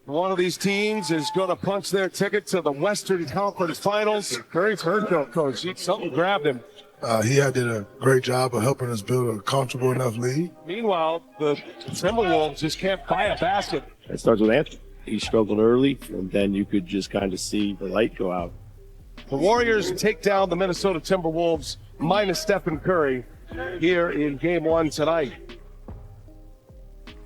One of these teams is going to punch their ticket to the Western Conference Finals. Curry's hurt, though, Coach. Something grabbed him. He did a great job of helping us build a comfortable enough lead. Meanwhile, the Timberwolves just can't buy a basket. It starts with Anthony. He struggled early, and then you could just kind of see the light go out. The Warriors take down the Minnesota Timberwolves minus Stephen Curry here in Game 1 tonight.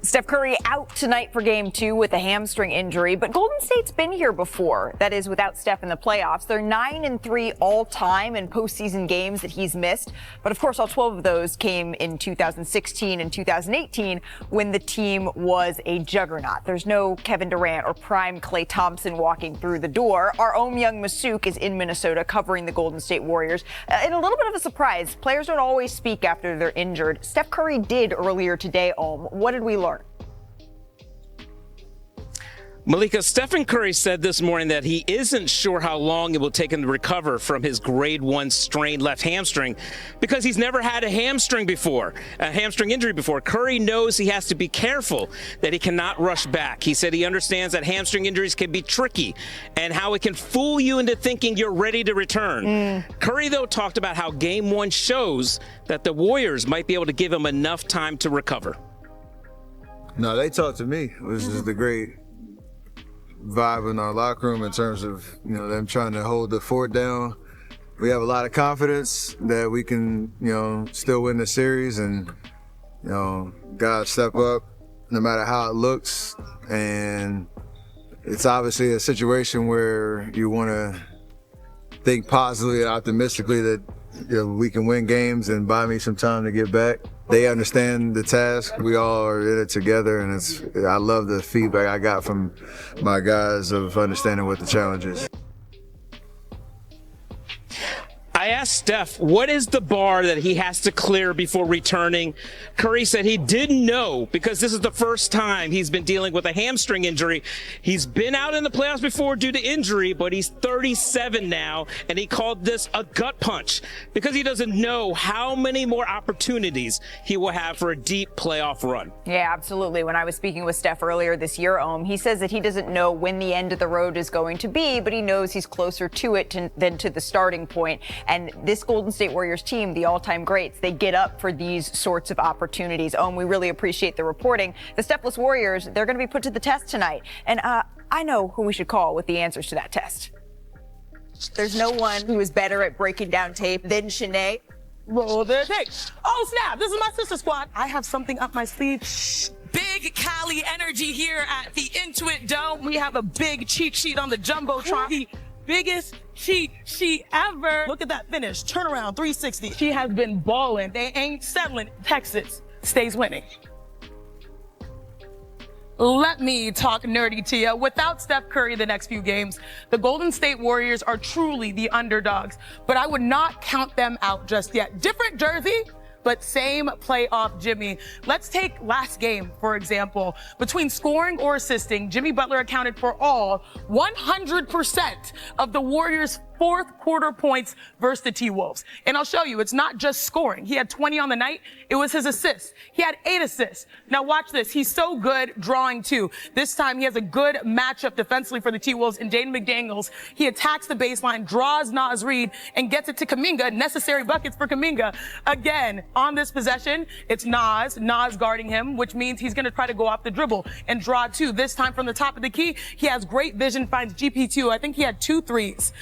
Steph Curry out tonight for Game 2 with a hamstring injury, but Golden State's been here before. That is, without Steph in the playoffs. They're 9-3 all-time in postseason games that he's missed. But of course, all 12 of those came in 2016 and 2018 when the team was a juggernaut. There's no Kevin Durant or prime Klay Thompson walking through the door. Our own young Masuk is in Minnesota covering the Golden State Warriors. And a little bit of a surprise, players don't always speak after they're injured. Steph Curry did earlier today, What did we learn? Malika, Stephen Curry said this morning that he isn't sure how long it will take him to recover from his grade 1 strained left hamstring because he's never had a hamstring injury before. Curry knows he has to be careful that he cannot rush back. He said he understands that hamstring injuries can be tricky and how it can fool you into thinking you're ready to return. Curry, though, talked about how Game 1 shows that the Warriors might be able to give him enough time to recover. No, they talked to me, which is the great vibe in our locker room in terms of, them trying to hold the fort down. We have a lot of confidence that we can, still win the series and, gotta step up no matter how it looks. And it's obviously a situation where you want to think positively and optimistically that, we can win games and buy me some time to get back. They understand the task. We all are in it together, and I love the feedback I got from my guys of understanding what the challenge is. I asked Steph, what is the bar that he has to clear before returning? Curry said he didn't know because this is the first time he's been dealing with a hamstring injury. He's been out in the playoffs before due to injury, but he's 37 now, and he called this a gut punch because he doesn't know how many more opportunities he will have for a deep playoff run. Yeah, absolutely. When I was speaking with Steph earlier this year, he says that he doesn't know when the end of the road is going to be, but he knows he's closer to it than to the starting point. And this Golden State Warriors team, the all-time greats, they get up for these sorts of opportunities. We really appreciate the reporting. The Stephless Warriors, they're going to be put to the test tonight. And I know who we should call with the answers to that test. There's no one who is better at breaking down tape than Shanae. Roll the tape. Oh, snap. This is my sister squad. I have something up my sleeve. Big Cali energy here at the Intuit Dome. We have a big cheat sheet on the Jumbotron. The biggest cheat sheet ever. Look at that finish. Turnaround 360. She has been balling. They ain't settling. Texas stays winning. Let me talk nerdy to you. Without Steph Curry the next few games, the Golden State Warriors are truly the underdogs, but I would not count them out just yet. Different jersey, but same playoff Jimmy. Let's take last game, for example. Between scoring or assisting, Jimmy Butler accounted for all 100% of the Warriors' fourth quarter points versus the T-Wolves. And I'll show you, it's not just scoring. He had 20 on the night. It was his assists. He had 8 assists. Now watch this. He's so good drawing too. This time he has a good matchup defensively for the T-Wolves and Jaden McDaniels. He attacks the baseline, draws Naz Reid, and gets it to Kuminga. Necessary buckets for Kuminga. Again, on this possession, it's Naz guarding him, which means he's going to try to go off the dribble and draw 2. This time from the top of the key, he has great vision, finds GP2. I think he had 2 threes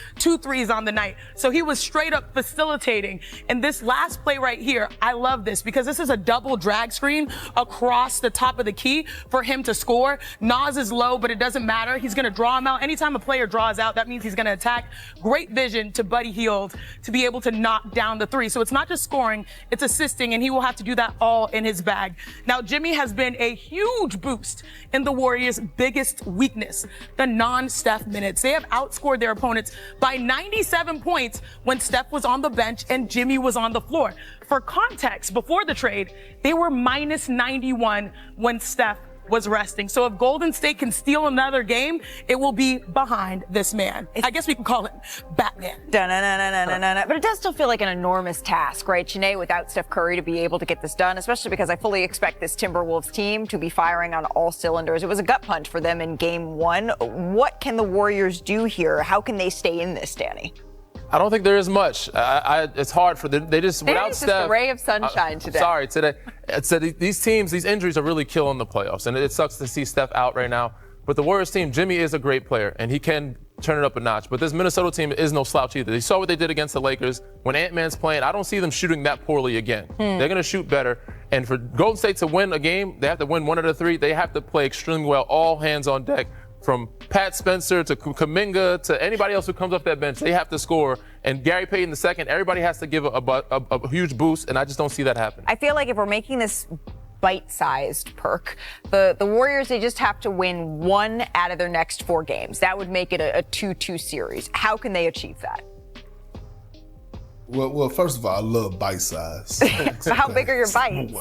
on the night. So he was straight up facilitating. And this last play right here, I love this because this is a double drag screen across the top of the key for him to score. Naz is low, but it doesn't matter. He's going to draw him out. Anytime a player draws out, that means he's going to attack. Great vision to Buddy Hield to be able to knock down the 3. So it's not just scoring, it's assisting, and he will have to do that all in his bag. Now, Jimmy has been a huge boost in the Warriors' biggest weakness, the non-Steph minutes. They have outscored their opponents by 97 points when Steph was on the bench and Jimmy was on the floor. For context, before the trade, they were minus 91 when Steph was resting. So if Golden State can steal another game, it will be behind this man. I guess we can call him Batman. But it does still feel like an enormous task, right, Chiney, without Steph Curry to be able to get this done, especially because I fully expect this Timberwolves team to be firing on all cylinders. It was a gut punch for them in game 1. What can the Warriors do here? How can they stay in this, Danny? I don't think there is much. It's hard for them. They just, without Danny's Steph. just a ray of sunshine today. Sorry, today. These teams, these injuries are really killing the playoffs, and it sucks to see Steph out right now. But the Warriors team, Jimmy is a great player, and he can turn it up a notch. But this Minnesota team is no slouch either. You saw what they did against the Lakers. When Ant-Man's playing, I don't see them shooting that poorly again. They're going to shoot better. And for Golden State to win a game, they have to win 1 out of 3. They have to play extremely well, all hands on deck. From Pat Spencer to Kuminga to anybody else who comes off that bench, they have to score. And Gary Payton II, everybody has to give a huge boost, and I just don't see that happen. I feel like if we're making this bite-sized, Perk, the Warriors, they just have to win 1 out of their next 4 games. That would make it a 2-2 series. How can they achieve that? Well, first of all, I love bite size. So how big are your bites?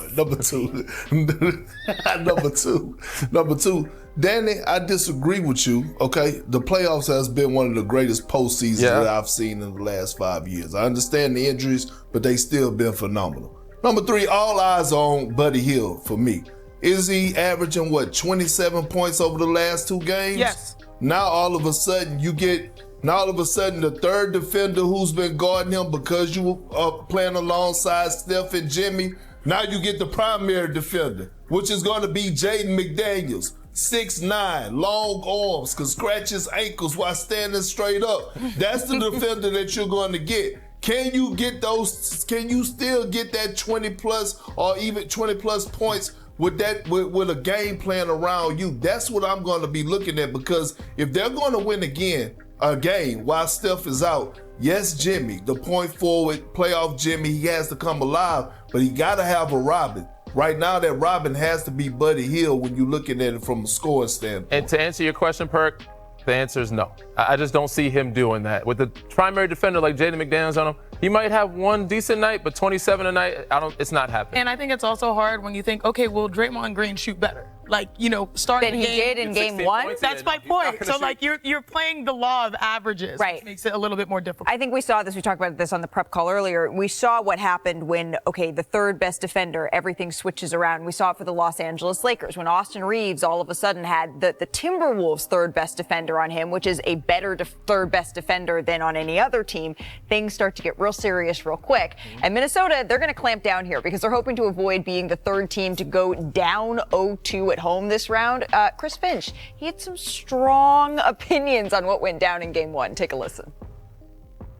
Number two, Danny, I disagree with you, okay? The playoffs has been one of the greatest postseasons that I've seen in the last 5 years. I understand the injuries, but they still been phenomenal. Number 3, all eyes on Buddy Hield for me. Is he averaging, 27 points over the last 2 games? Yes. Now all of a sudden the third defender who's been guarding him because you are playing alongside Steph and Jimmy, now you get the primary defender, which is going to be Jaden McDaniels. 6'9", long arms, can scratch his ankles while standing straight up. That's the defender that you're going to get. Can you still get that 20 plus or even 20 plus points with a game plan around you? That's what I'm going to be looking at, because if they're going to win a game while Steph is out, yes, Jimmy, the point forward, playoff Jimmy, he has to come alive, but he got to have a Robin. Right now, that Robin has to be Buddy Hield when you're looking at it from a scoring standpoint. And to answer your question, Perk, the answer is no. I just don't see him doing that. With the primary defender like Jaden McDaniels on him, he might have one decent night, but 27 a night, it's not happening. And I think it's also hard when you think, okay, will Draymond Green shoot better? Starting Than the he game. did in game 1? That's my point. So, you're playing the law of averages, right, which makes it a little bit more difficult. I think we saw this. We talked about this on the prep call earlier. We saw what happened when, the third best defender, everything switches around. We saw it for the Los Angeles Lakers when Austin Reeves all of a sudden had the Timberwolves' third best defender on him, which is a better third best defender than on any other team. Things start to get real serious real quick. And Minnesota, they're going to clamp down here because they're hoping to avoid being the third team to go down 0-2 at home this round. Chris Finch, he had some strong opinions on what went down in game 1. Take a listen.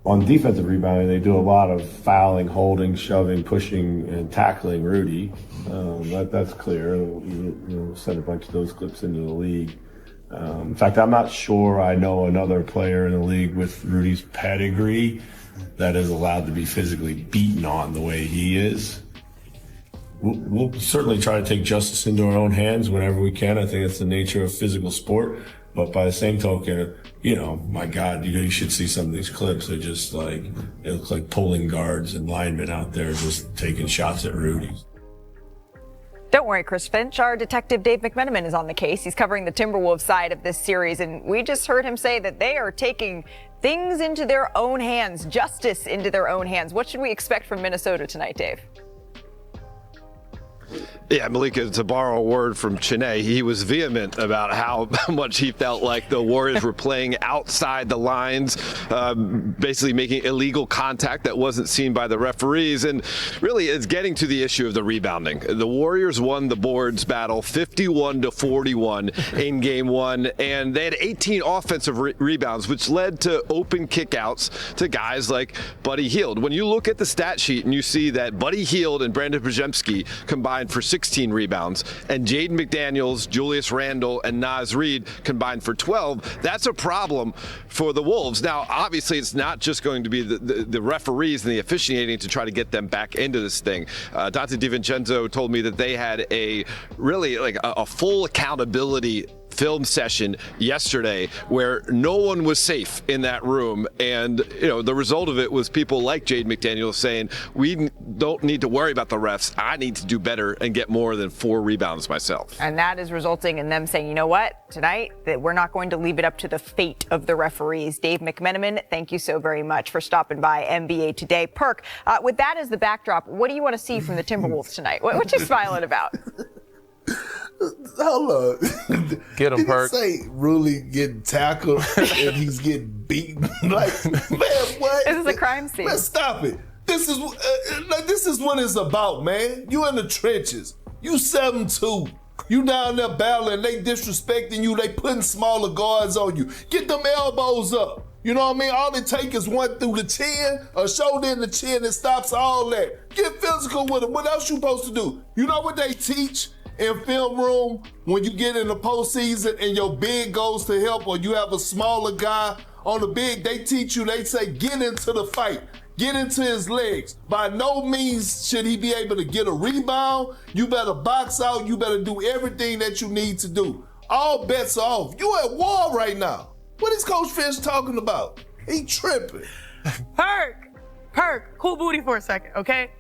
On defensive rebounding, they do a lot of fouling, holding, shoving, pushing, and tackling Rudy. That's clear. We'll send a bunch of those clips into the league. In fact, I'm not sure I know another player in the league with Rudy's pedigree that is allowed to be physically beaten on the way he is. We'll certainly try to take justice into our own hands whenever we can. I think it's the nature of physical sport. But by the same token, my God, you should see some of these clips. They're just it looks like pulling guards and linemen out there just taking shots at Rudy. Don't worry, Chris Finch. Our detective Dave McMenamin is on the case. He's covering the Timberwolves side of this series, and we just heard him say that they are taking things into their own hands, justice into their own hands. What should we expect from Minnesota tonight, Dave? Yeah, Malika, to borrow a word from Chiney, he was vehement about how much he felt like the Warriors were playing outside the lines, basically making illegal contact that wasn't seen by the referees. And really, it's getting to the issue of the rebounding. The Warriors won the boards battle 51-41 in game 1, and they had 18 offensive rebounds, which led to open kickouts to guys like Buddy Hield. When you look at the stat sheet and you see that Buddy Hield and Brandon Podziemski combined for 16 rebounds, and Jaden McDaniels, Julius Randle, and Naz Reid combined for 12, that's a problem for the Wolves. Now, obviously, it's not just going to be the referees and the officiating to try to get them back into this thing. Dante DiVincenzo told me that they had a full accountability film session yesterday where no one was safe in that room. And, the result of it was people like Jade McDaniels saying, we don't need to worry about the refs. I need to do better and get more than 4 rebounds myself. And that is resulting in them saying, you know what, tonight, that we're not going to leave it up to the fate of the referees. Dave McMenamin, thank you so very much for stopping by NBA Today. Perk, with that as the backdrop, what do you want to see from the Timberwolves tonight? What you smiling about? Hold on. Get him, Perk. Say Ruley getting tackled and he's getting beaten. Like, man, what? This is a crime scene. Man, stop it. This is what it's about, man. You in the trenches. You 7'2". You down there battling. They disrespecting you. They putting smaller guards on you. Get them elbows up. You know what I mean? All it takes is one through the chin, a shoulder in the chin that stops all that. Get physical with them. What else you supposed to do? You know what they teach in film room when you get in the postseason and your big goes to help, or you have a smaller guy on the big? They teach you, they say, get into the fight. Get into his legs. By no means should he be able to get a rebound. You better box out. You better do everything that you need to do. All bets are off. You at war right now. What is Coach Finch talking about? He tripping. Perk, cool booty for a second, okay?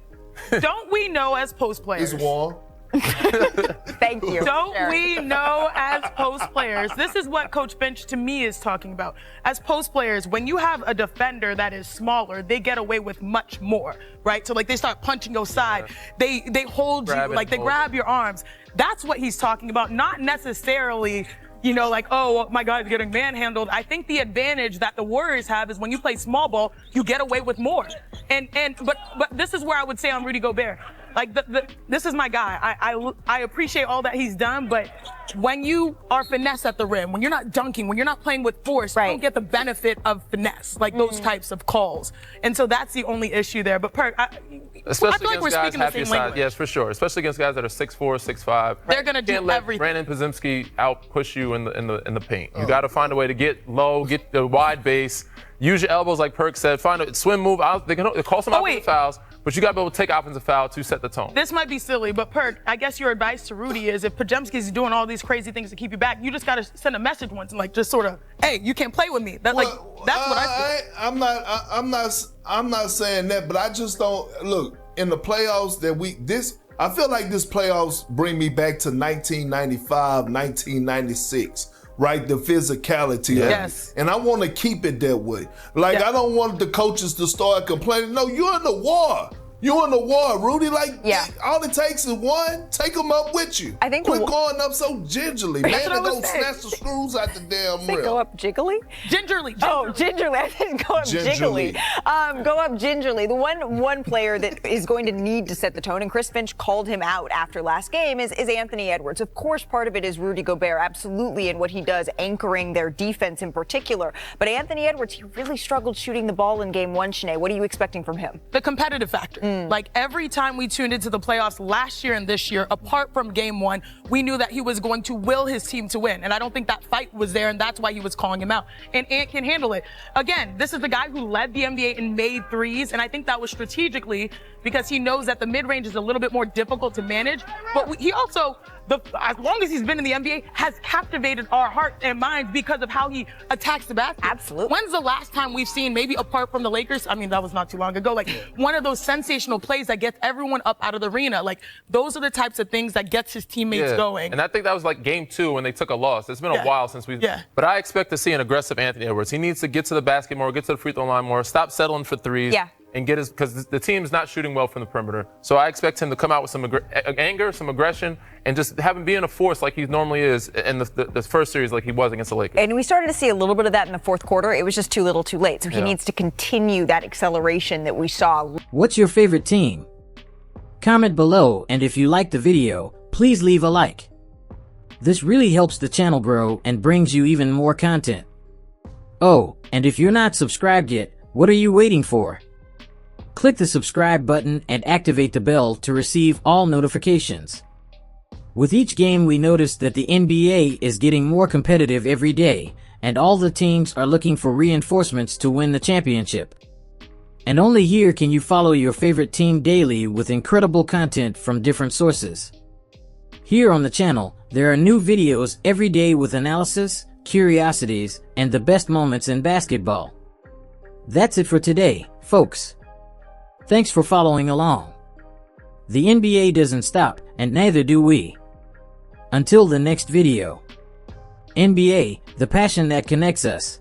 Don't we know as post players? It's warm. Thank you. Don't we know as post players? This is what Coach Finch to me is talking about. As post players, when you have a defender that is smaller, they get away with much more, right? So like they start punching your side, they hold you, like they grab your arms. That's what he's talking about, not necessarily, like, oh, my guy's getting manhandled. I think the advantage that the Warriors have is when you play small ball, you get away with more. But this is where I would say on Rudy Gobert. Like, this is my guy. I appreciate all that he's done, but when you are finesse at the rim, when you're not dunking, when you're not playing with force, you don't get the benefit of finesse, like those types of calls. And so that's the only issue there. But Perk, I feel like we're speaking the same language. Yes, for sure. Especially against guys that are 6'4", 6'5". They're going to do everything. Brandon Podziemski out push you in the paint. You got to find a way to get low, get the wide base, use your elbows like Perk said, find a swim move. They call some offensive fouls, but you got to be able to take offensive foul to set the tone. This might be silly, but Perk, I guess your advice to Rudy is if Podziemski's doing all these crazy things to keep you back, you just got to send a message once and just sort of, hey, you can't play with me. That's what I feel. I'm not saying that, but I just don't look in the playoffs I feel like this playoffs bring me back to 1995, 1996. Right, the physicality of it. And I want to keep it that way. Like, I don't want the coaches to start complaining. No, you're in the war. You're in the war, Rudy. Like, all it takes is one. Take them up with you. I think quit going up so gingerly, man. They don't snatch the screws out the damn rim. Go up jiggly? Gingerly. Oh, gingerly. I didn't go up jiggly. Go up gingerly. The one player that is going to need to set the tone, and Chris Finch called him out after last game, is Anthony Edwards. Of course, part of it is Rudy Gobert, absolutely, and what he does anchoring their defense in particular. But Anthony Edwards, he really struggled shooting the ball in game 1, Shanae. What are you expecting from him? The competitive factor. Like every time we tuned into the playoffs last year and this year, apart from game 1, we knew that he was going to will his team to win. And I don't think that fight was there, and that's why he was calling him out. And Ant can handle it. Again, this is the guy who led the NBA in made threes, and I think that was strategically because he knows that the mid-range is a little bit more difficult to manage. But he also, as long as he's been in the NBA, has captivated our hearts and minds because of how he attacks the basket. Absolutely. When's the last time we've seen, maybe apart from the Lakers, I mean, that was not too long ago, like one of those sensational plays that gets everyone up out of the arena? Like, those are the types of things that gets his teammates going. And I think that was like game 2 when they took a loss. It's been a while since we've. But I expect to see an aggressive Anthony Edwards. He needs to get to the basket more, get to the free throw line more, stop settling for threes. And get his, because the team's not shooting well from the perimeter. So I expect him to come out with some anger, some aggression, and just have him be in a force like he normally is in the first series, like he was against the Lakers. And we started to see a little bit of that in the fourth quarter. It was just too little too late. So he needs to continue that acceleration that we saw. What's your favorite team? Comment below, and if you liked the video, please leave a like. This really helps the channel grow and brings you even more content. Oh, and if you're not subscribed yet, what are you waiting for? Click the subscribe button and activate the bell to receive all notifications. With each game, we notice that the NBA is getting more competitive every day, and all the teams are looking for reinforcements to win the championship. And only here can you follow your favorite team daily with incredible content from different sources. Here on the channel, there are new videos every day with analysis, curiosities, and the best moments in basketball. That's it for today, folks. Thanks for following along. The NBA doesn't stop, and neither do we. Until the next video. NBA, the passion that connects us.